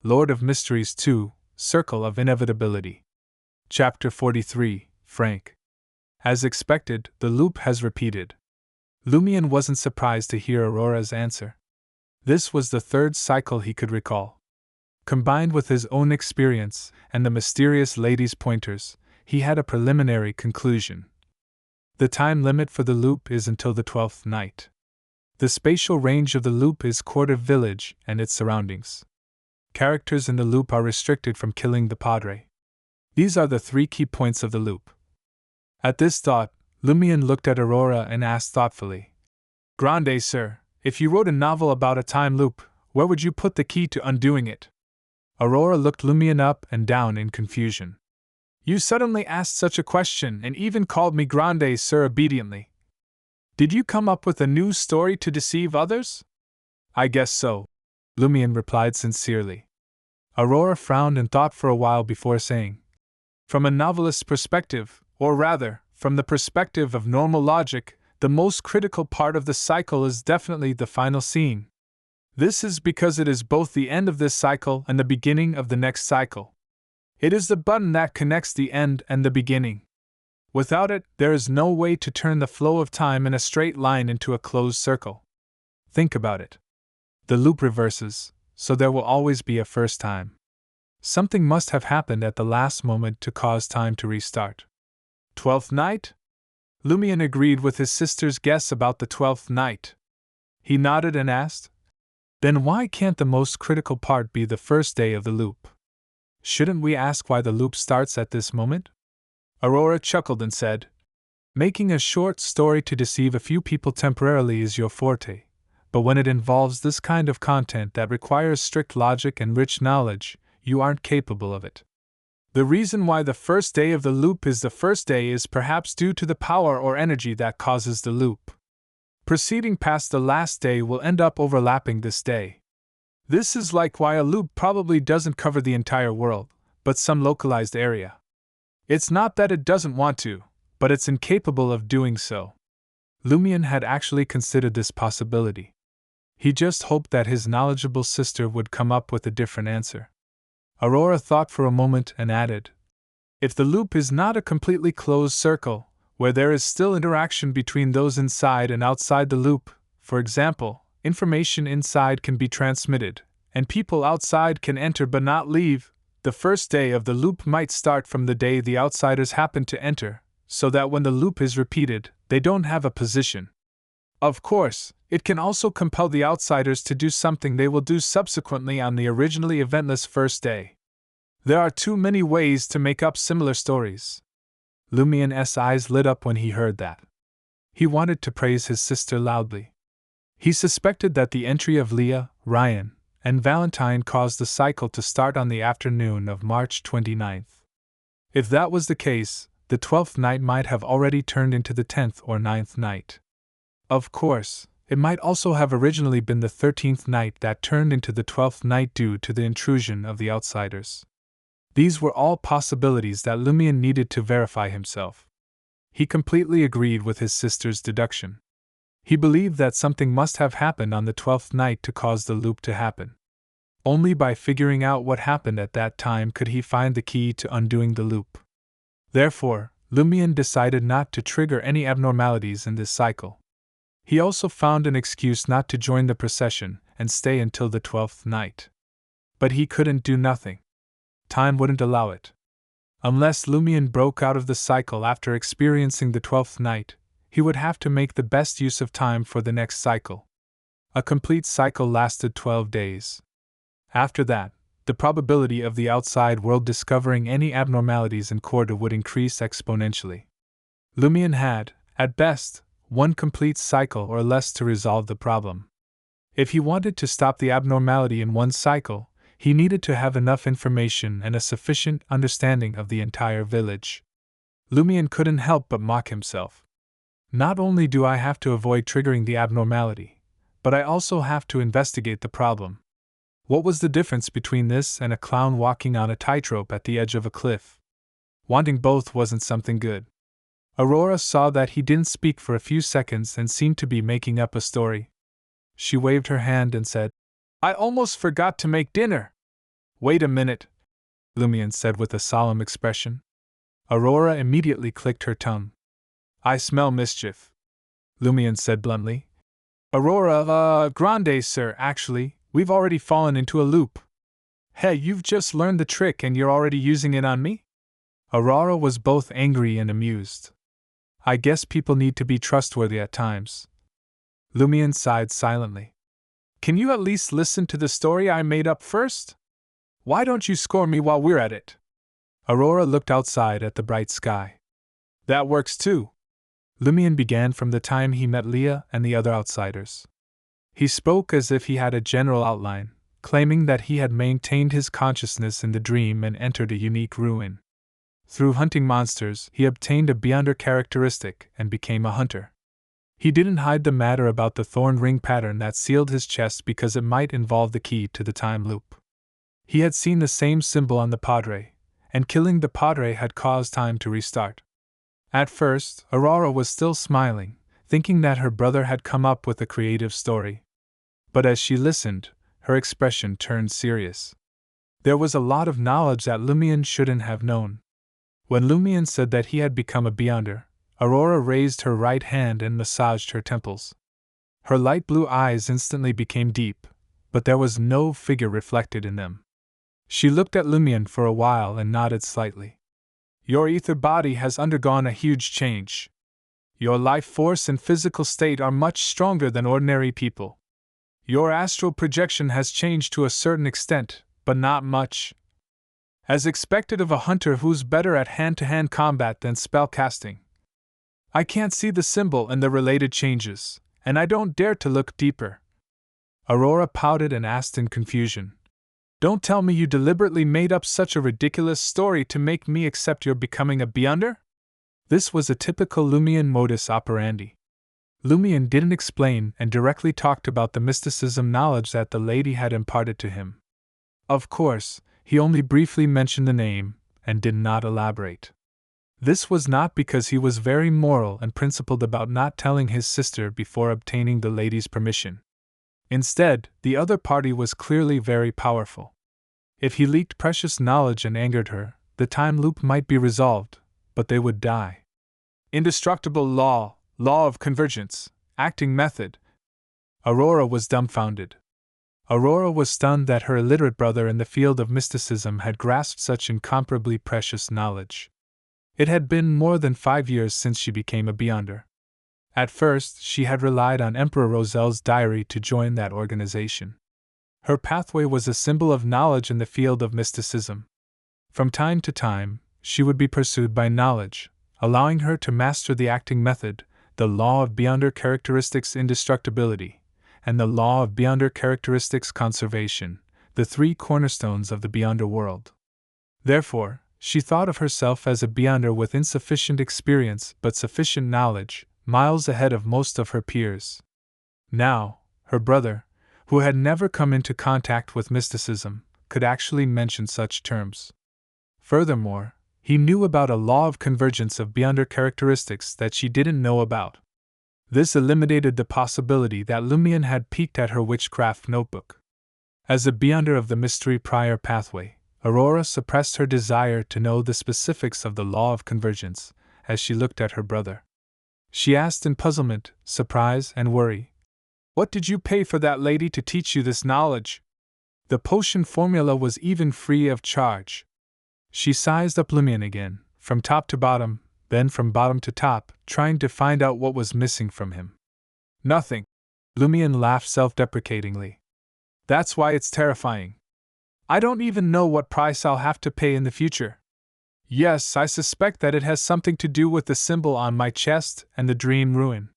Lord of Mysteries 2, Circle of Inevitability. Chapter 43, Frank. As expected, the loop has repeated. Lumion wasn't surprised to hear Aurora's answer. This was the third cycle he could recall. Combined with his own experience and the mysterious lady's pointers, he had a preliminary conclusion. The time limit for the loop is until the 12th night. The spatial range of the loop is Quarter Village and its surroundings. Characters in the loop are restricted from killing the Padre. These are the three key points of the loop. At this thought, Lumion looked at Aurora and asked thoughtfully, "Grande, sir, if you wrote a novel about a time loop, where would you put the key to undoing it?" Aurora looked Lumion up and down in confusion. "You suddenly asked such a question and even called me Grande, sir, obediently. Did you come up with a new story to deceive others?" "I guess so," Lumion replied sincerely. Aurora frowned and thought for a while before saying, "From a novelist's perspective, or rather, from the perspective of normal logic, the most critical part of the cycle is definitely the final scene. This is because it is both the end of this cycle and the beginning of the next cycle. It is the button that connects the end and the beginning. Without it, there is no way to turn the flow of time in a straight line into a closed circle. Think about it. The loop reverses, so there will always be a first time. Something must have happened at the last moment to cause time to restart." 12th night? Lumion agreed with his sister's guess about the 12th night. He nodded and asked, "Then why can't the most critical part be the first day of the loop? Shouldn't we ask why the loop starts at this moment?" Aurora chuckled and said, "Making a short story to deceive a few people temporarily is your forte, but when it involves this kind of content that requires strict logic and rich knowledge, you aren't capable of it. The reason why the first day of the loop is the first day is perhaps due to the power or energy that causes the loop. Proceeding past the last day will end up overlapping this day. This is like why a loop probably doesn't cover the entire world, but some localized area. It's not that it doesn't want to, but it's incapable of doing so." Lumion had actually considered this possibility. He just hoped that his knowledgeable sister would come up with a different answer. Aurora thought for a moment and added, "If the loop is not a completely closed circle, where there is still interaction between those inside and outside the loop, for example, information inside can be transmitted, and people outside can enter but not leave, the first day of the loop might start from the day the outsiders happen to enter, so that when the loop is repeated, they don't have a position. Of course, it can also compel the outsiders to do something they will do subsequently on the originally eventless first day. There are too many ways to make up similar stories." Lumion's eyes lit up when he heard that. He wanted to praise his sister loudly. He suspected that the entry of Leah, Ryan, and Valentine caused the cycle to start on the afternoon of March 29th. If that was the case, the 12th night might have already turned into the 10th or 9th night. Of course, it might also have originally been the 13th night that turned into the 12th night due to the intrusion of the outsiders. These were all possibilities that Lumion needed to verify himself. He completely agreed with his sister's deduction. He believed that something must have happened on the 12th night to cause the loop to happen. Only by figuring out what happened at that time could he find the key to undoing the loop. Therefore, Lumion decided not to trigger any abnormalities in this cycle. He also found an excuse not to join the procession and stay until the 12th night. But he couldn't do nothing. Time wouldn't allow it. Unless Lumion broke out of the cycle after experiencing the 12th night, he would have to make the best use of time for the next cycle. A complete cycle lasted 12 days. After that, the probability of the outside world discovering any abnormalities in Quarter would increase exponentially. Lumion had, at best, one complete cycle or less to resolve the problem. If he wanted to stop the abnormality in one cycle, he needed to have enough information and a sufficient understanding of the entire village. Lumion couldn't help but mock himself. Not only do I have to avoid triggering the abnormality, but I also have to investigate the problem. What was the difference between this and a clown walking on a tightrope at the edge of a cliff? Wanting both wasn't something good. Aurora saw that he didn't speak for a few seconds and seemed to be making up a story. She waved her hand and said, "I almost forgot to make dinner." Wait a minute, Lumion said with a solemn expression. Aurora immediately clicked her tongue. I smell mischief, Lumion said bluntly. Aurora, grande sir, actually, we've already fallen into a loop. Hey, you've just learned the trick and you're already using it on me? Aurora was both angry and amused. I guess people need to be trustworthy at times. Lumion sighed silently. Can you at least listen to the story I made up first? Why don't you score me while we're at it? Aurora looked outside at the bright sky. That works too. Lumion began from the time he met Leah and the other outsiders. He spoke as if he had a general outline, claiming that he had maintained his consciousness in the dream and entered a unique ruin. Through hunting monsters, he obtained a Beyonder characteristic and became a hunter. He didn't hide the matter about the thorn ring pattern that sealed his chest because it might involve the key to the time loop. He had seen the same symbol on the Padre, and killing the Padre had caused time to restart. At first, Aurora was still smiling, thinking that her brother had come up with a creative story. But as she listened, her expression turned serious. There was a lot of knowledge that Lumion shouldn't have known. When Lumion said that he had become a Beyonder, Aurora raised her right hand and massaged her temples. Her light blue eyes instantly became deep, but there was no figure reflected in them. She looked at Lumion for a while and nodded slightly. Your ether body has undergone a huge change. Your life force and physical state are much stronger than ordinary people. Your astral projection has changed to a certain extent, but not much. As expected of a hunter who's better at hand-to-hand combat than spell casting. I can't see the symbol and the related changes, and I don't dare to look deeper. Aurora pouted and asked in confusion. Don't tell me you deliberately made up such a ridiculous story to make me accept you're becoming a Beyonder? This was a typical Lumion modus operandi. Lumion didn't explain and directly talked about the mysticism knowledge that the lady had imparted to him. Of course, he only briefly mentioned the name and did not elaborate. This was not because he was very moral and principled about not telling his sister before obtaining the lady's permission. Instead, the other party was clearly very powerful. If he leaked precious knowledge and angered her, the time loop might be resolved, but they would die. Indestructible law, law of convergence, acting method. Aurora was dumbfounded. Aurora was stunned that her illiterate brother in the field of mysticism had grasped such incomparably precious knowledge. It had been more than 5 years since she became a Beyonder. At first, she had relied on Emperor Rosel's diary to join that organization. Her pathway was a symbol of knowledge in the field of mysticism. From time to time, she would be pursued by knowledge, allowing her to master the acting method, the law of Beyonder characteristics indestructibility, and the law of Beyonder characteristics conservation, the 3 cornerstones of the Beyonder world. Therefore, she thought of herself as a Beyonder with insufficient experience but sufficient knowledge, miles ahead of most of her peers. Now, her brother, who had never come into contact with mysticism, could actually mention such terms. Furthermore, he knew about a law of convergence of Beyonder characteristics that she didn't know about. This eliminated the possibility that Lumion had peeked at her witchcraft notebook. As a Beyonder of the mystery prior pathway, Aurora suppressed her desire to know the specifics of the law of convergence as she looked at her brother. She asked in puzzlement, surprise, and worry, "What did you pay for that lady to teach you this knowledge?" The potion formula was even free of charge. She sized up Lumion again, from top to bottom, then from bottom to top, trying to find out what was missing from him. Nothing. Lumion laughed self-deprecatingly. That's why it's terrifying. I don't even know what price I'll have to pay in the future. Yes, I suspect that it has something to do with the symbol on my chest and the dream ruin.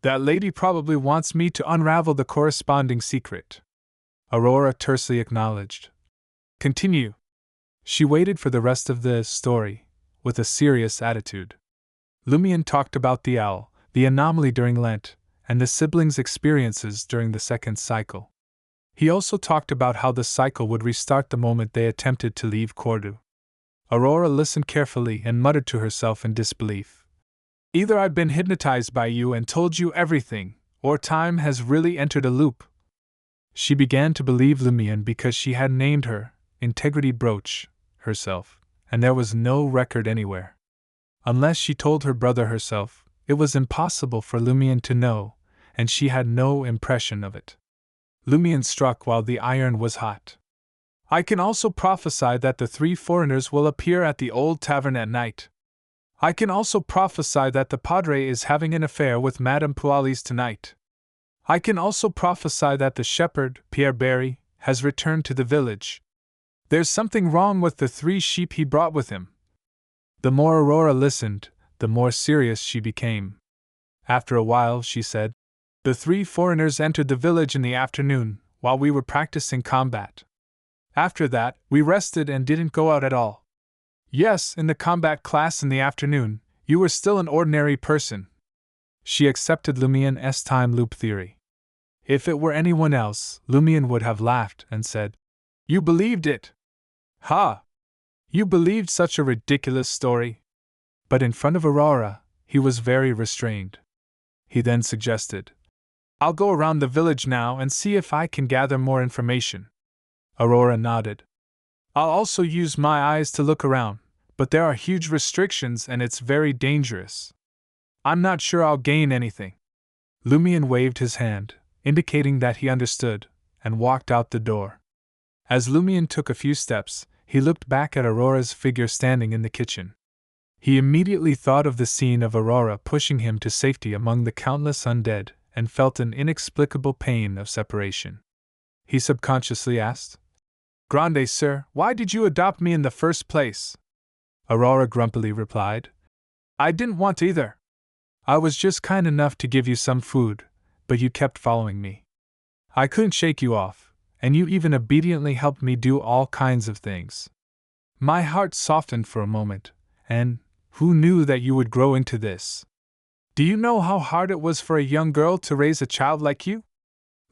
That lady probably wants me to unravel the corresponding secret. Aurora tersely acknowledged. Continue. She waited for the rest of the story, with a serious attitude. Lumion talked about the owl, the anomaly during Lent, and the siblings' experiences during the second cycle. He also talked about how the cycle would restart the moment they attempted to leave Cordu. Aurora listened carefully and muttered to herself in disbelief. Either I've been hypnotized by you and told you everything, or time has really entered a loop. She began to believe Lumion because she had named her, integrity brooch herself, and there was no record anywhere. Unless she told her brother herself, it was impossible for Lumian to know, and she had no impression of it. Lumian struck while the iron was hot. I can also prophesy that the 3 foreigners will appear at the old tavern at night. I can also prophesy that the Padre is having an affair with Madame Pualis tonight. I can also prophesy that the shepherd, Pierre Barry, has returned to the village. There's something wrong with the 3 sheep he brought with him. The more Aurora listened, the more serious she became. After a while, she said, The 3 foreigners entered the village in the afternoon, while we were practicing combat. After that, we rested and didn't go out at all. Yes, in the combat class in the afternoon, you were still an ordinary person. She accepted Lumian's time loop theory. If it were anyone else, Lumian would have laughed and said, You believed it! Ha! You believed such a ridiculous story? But in front of Aurora, he was very restrained. He then suggested, I'll go around the village now and see if I can gather more information. Aurora nodded. I'll also use my eyes to look around, but there are huge restrictions and it's very dangerous. I'm not sure I'll gain anything. Lumian waved his hand, indicating that he understood, and walked out the door. As Lumian took a few steps, he looked back at Aurora's figure standing in the kitchen. He immediately thought of the scene of Aurora pushing him to safety among the countless undead, and felt an inexplicable pain of separation. He subconsciously asked, Grande sir, why did you adopt me in the first place? Aurora grumpily replied, I didn't want either. I was just kind enough to give you some food, but you kept following me. I couldn't shake you off, and you even obediently helped me do all kinds of things. My heart softened for a moment, and who knew that you would grow into this? Do you know how hard it was for a young girl to raise a child like you?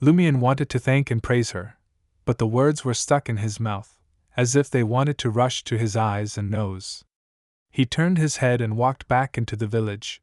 Lumian wanted to thank and praise her, but the words were stuck in his mouth, as if they wanted to rush to his eyes and nose. He turned his head and walked back into the village,